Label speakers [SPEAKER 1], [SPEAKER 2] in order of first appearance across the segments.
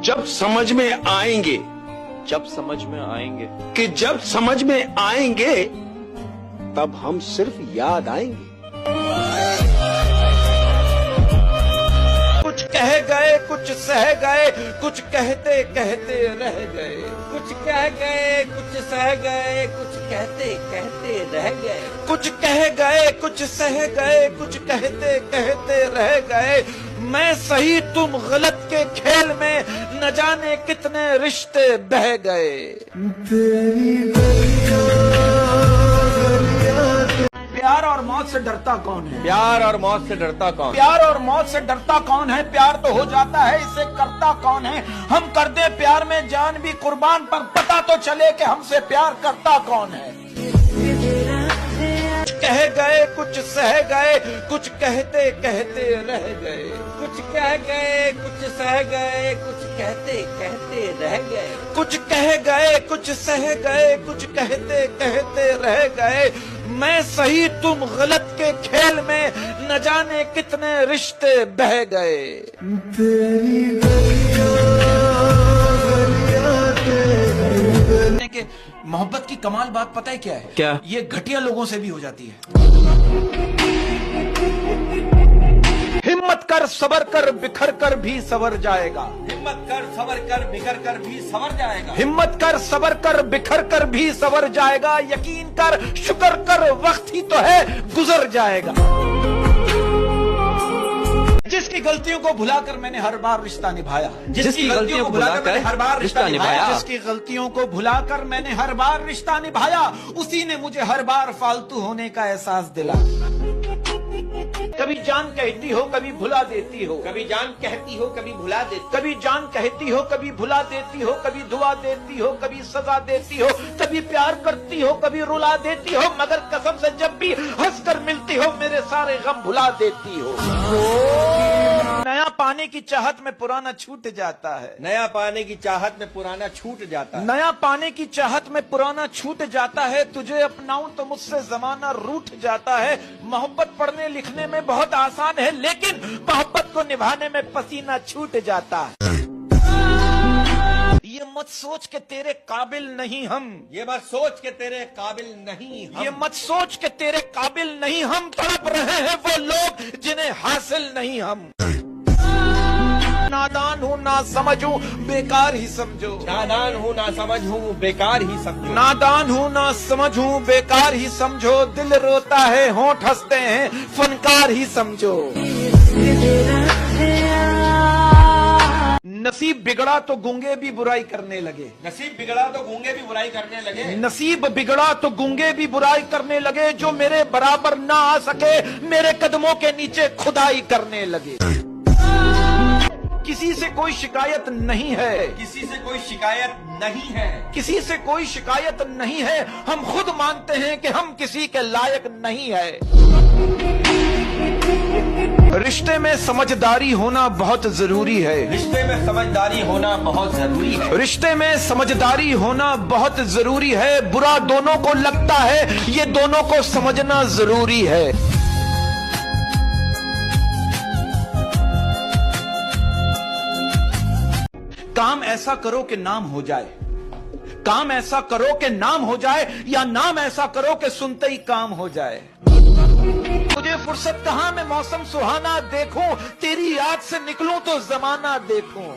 [SPEAKER 1] जब समझ में आएंगे कि जब समझ में आएंगे तब हम सिर्फ याद आएंगे। कुछ कह गए, कुछ सह गए, कुछ कहते कहते रह गए। कुछ कह गए, कुछ सह गए, कुछ कहते कहते रह गए। कुछ कह गए, कुछ सह गए, कुछ कहते कहते रह गए। मैं सही तुम गलत के खेल में न जाने कितने रिश्ते बह गए। प्यार और मौत से डरता कौन है?
[SPEAKER 2] प्यार और मौत से डरता कौन?
[SPEAKER 1] प्यार और मौत से डरता कौन है? प्यार तो हो जाता है, इसे करता कौन है? हम कर दे प्यार में जान भी कुर्बान, पर पता तो चले कि हमसे प्यार करता कौन है। कह गए, कुछ सह गए, कुछ कहते कहते रह गए। कुछ कह गए, कुछ सह गए, कुछ कहते कहते रह गए। कुछ कह गए, कुछ सह गए, कुछ कहते कहते रह गए। मैं सही तुम गलत के खेल में न जाने कितने रिश्ते बह गए। कि मोहब्बत की कमाल बात पता है क्या है?
[SPEAKER 2] क्या?
[SPEAKER 1] ये घटिया लोगों से भी हो जाती है। हिम्मत कर, सबर कर, बिखर कर भी सवर जाएगा।
[SPEAKER 2] हिम्मत कर, सबर कर, बिखर कर भी सवर जाएगा।
[SPEAKER 1] हिम्मत कर, सबर कर, बिखर कर भी सवर जाएगा। यकीन कर, शुक्र कर, वक्त ही तो है, गुजर जाएगा। जिसकी गलतियों को भुलाकर मैंने हर बार रिश्ता निभाया।
[SPEAKER 2] जिसकी गलतियों को भुलाकर मैंने हर बार रिश्ता निभाया।
[SPEAKER 1] जिसकी गलतियों को भुलाकर मैंने हर बार रिश्ता निभाया, उसी ने मुझे हर बार फालतू होने का एहसास दिला। कभी जान कहती हो, कभी भुला देती हो।
[SPEAKER 2] कभी जान कहती हो, कभी भुला देती।
[SPEAKER 1] कभी जान कहती हो, कभी भुला देती हो। कभी दुआ देती हो, कभी सजा देती हो। कभी प्यार करती हो, कभी रुला देती हो। मगर कसम से जब भी हंसकर मिलती हो, मेरे सारे गम भुला देती हो। नया पाने की चाहत में पुराना छूट जाता है।
[SPEAKER 2] नया पाने की चाहत में पुराना छूट जाता है।
[SPEAKER 1] नया पाने की चाहत में पुराना छूट जाता है। तुझे अपनाऊं तो मुझसे जमाना रूठ जाता है। मोहब्बत पढ़ने लिखने में बहुत आसान है, लेकिन मोहब्बत को निभाने में पसीना छूट जाता है। ये मत सोच के तेरे काबिल नहीं हम।
[SPEAKER 2] ये मत सोच के तेरे काबिल नहीं हम।
[SPEAKER 1] ये मत सोच के तेरे काबिल नहीं हम। तड़प रहे हैं वो लोग जिन्हें हासिल नहीं हम। नादान हूँ ना समझूं, बेकार ही समझो।
[SPEAKER 2] नादान हूँ ना समझूं, बेकार ही समझो।
[SPEAKER 1] नादान हूँ ना समझूं, बेकार ही समझो। दिल रोता है, होंठ हंसते हैं, फनकार ही समझो। नसीब बिगड़ा तो गूंगे भी बुराई करने लगे।
[SPEAKER 2] नसीब बिगड़ा तो गूंगे भी बुराई करने लगे।
[SPEAKER 1] नसीब बिगड़ा तो गूंगे भी बुराई करने लगे। जो मेरे बराबर ना आ सके, मेरे कदमों के नीचे खुदाई करने लगे। किसी से कोई शिकायत नहीं है।
[SPEAKER 2] किसी से कोई शिकायत नहीं है।
[SPEAKER 1] किसी से कोई शिकायत नहीं है। हम खुद मानते हैं कि हम किसी के लायक नहीं है। रिश्ते में समझदारी होना बहुत जरूरी है।
[SPEAKER 2] रिश्ते में समझदारी होना बहुत जरूरी है।
[SPEAKER 1] रिश्ते में समझदारी होना बहुत जरूरी है। बुरा दोनों को लगता है, ये दोनों को समझना जरूरी है। काम ऐसा करो कि नाम हो जाए। काम ऐसा करो कि नाम हो जाए, या नाम ऐसा करो कि सुनते ही काम हो जाए। मुझे फुर्सत कहाँ मैं मौसम सुहाना देखूं, तेरी याद से निकलूं तो जमाना देखूं।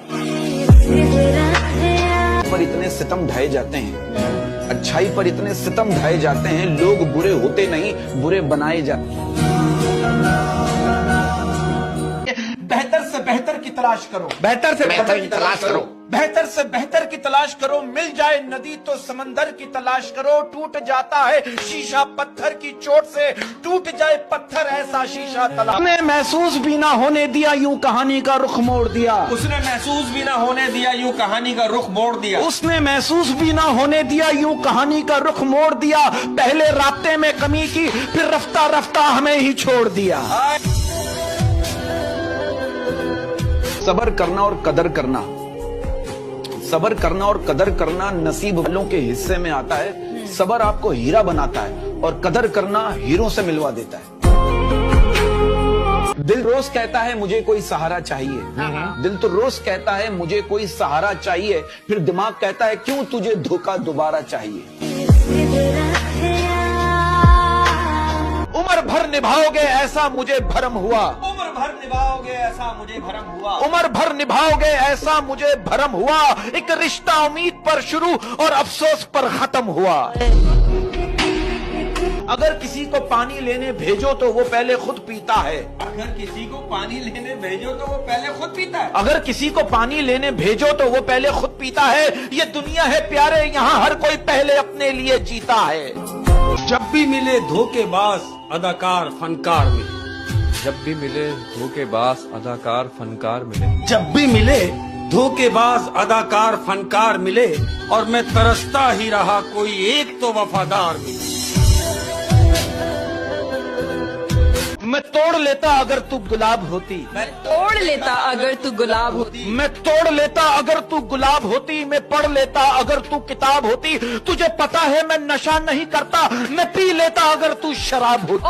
[SPEAKER 1] पर इतने सितम ढाए जाते हैं, अच्छाई पर इतने सितम ढाए जाते हैं। लोग बुरे होते नहीं, बुरे बनाए जाते हैं। बेहतर से बेहतर की तलाश करो।
[SPEAKER 2] बेहतर से बेहतर की तलाश करो।
[SPEAKER 1] बेहतर से बेहतर की तलाश करो। मिल जाए नदी तो समंदर की तलाश करो। टूट जाता है शीशा पत्थर की चोट से, टूट जाए पत्थर ऐसा शीशा तलाश। उसने महसूस भी ना होने दिया, यूं कहानी का रुख मोड़ दिया।
[SPEAKER 2] उसने महसूस भी ना होने दिया, यूं कहानी का रुख मोड़ दिया।
[SPEAKER 1] उसने महसूस भी ना होने दिया, यूं कहानी का रुख मोड़ दिया। पहले रास्ते में कमी की, फिर रफ्ता रफ्ता हमें ही छोड़ दिया। सबर करना और कदर करना, सबर करना और कदर करना नसीब वालों के हिस्से में आता है। सबर आपको हीरा बनाता है और कदर करना हीरों से मिलवा देता है। دل روز کہتا ہے مجھے کوئی سہارا چاہیے، دل تو روز کہتا ہے مجھے کوئی سہارا چاہیے، پھر دماغ کہتا ہے کیوں تجھے دھوکہ دوبارہ چاہیے۔ عمر بھر نبھاؤ گے ایسا مجھے بھرم ہوا،
[SPEAKER 2] عمر بھر نبھاؤ گے ایسا مجھے بھرم ہوا،
[SPEAKER 1] عمر بھر نبھاؤ گے ایسا مجھے بھرم ہوا، ایک رشتہ امید پر شروع اور افسوس پر ختم ہوا۔ اگر کسی کو پانی لینے بھیجو تو وہ پہلے خود پیتا ہے،
[SPEAKER 2] اگر کسی کو پانی لینے بھیجو تو وہ پہلے خود پیتا ہے،
[SPEAKER 1] اگر کسی کو پانی لینے بھیجو تو وہ پہلے خود پیتا ہے۔ یہ دنیا ہے پیارے، یہاں ہر کوئی پہلے اپنے لیے جیتا ہے۔
[SPEAKER 3] جب بھی ملے دھوکے باز اداکار فنکار ملے،
[SPEAKER 4] جب بھی ملے دھوکے باز اداکار فنکار ملے،
[SPEAKER 3] جب بھی ملے دھوکے باز اداکار فنکار ملے، اور میں ترستا ہی رہا کوئی ایک تو وفادار ملے۔
[SPEAKER 1] میں توڑ لیتا اگر تو گلاب ہوتی،
[SPEAKER 5] توڑ لیتا اگر تو گلاب ہوتی،
[SPEAKER 1] میں توڑ لیتا اگر تو گلاب ہوتی، میں پڑھ لیتا اگر تو کتاب ہوتی، تجھے پتا ہے میں نشہ نہیں کرتا، میں پی لیتا اگر تو شراب ہوتی۔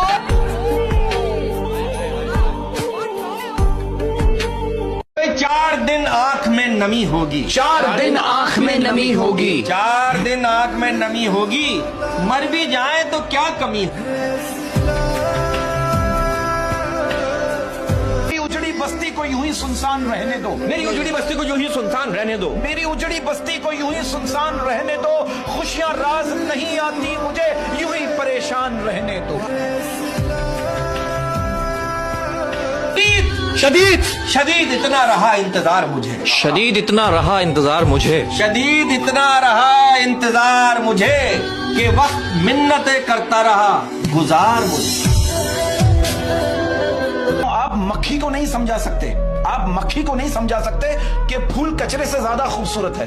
[SPEAKER 2] 4 دن آنکھ میں نمی ہوگی،
[SPEAKER 1] 4 دن آنکھ میں نمی ہوگی،
[SPEAKER 2] 4 دن آنکھ میں نمی ہوگی، مر بھی جائیں تو کیا کمی ہے۔
[SPEAKER 1] میری اجڑی بستی کو یوں ہی سنسان رہنے دو،
[SPEAKER 2] میری اجڑی بستی کو جو ہی سنسان رہنے دو،
[SPEAKER 1] میری اجڑی بستی کو یوں ہی سنسان رہنے دو، خوشیاں راز نہیں آتی مجھے، یوں ہی پریشان رہنے دو۔
[SPEAKER 2] شدید شدید اتنا رہا انتظار مجھے،
[SPEAKER 4] شدید اتنا رہا انتظار مجھے،
[SPEAKER 2] شدید اتنا رہا انتظار مجھے کہ وقت منتیں کرتا رہا گزار مجھے۔
[SPEAKER 1] آپ مکھی کو نہیں سمجھا سکتے، آپ مکھی کو نہیں سمجھا سکتے کہ پھول کچرے سے زیادہ خوبصورت ہے۔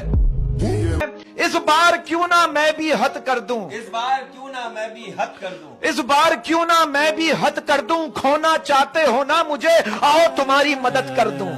[SPEAKER 1] اس بار کیوں نہ میں بھی حد کر دوں،
[SPEAKER 2] اس بار کیوں نہ میں بھی حد کر دوں،
[SPEAKER 1] اس بار کیوں نہ میں بھی حد کر دوں، کھونا چاہتے ہو نا مجھے، آؤ تمہاری مدد کر دوں۔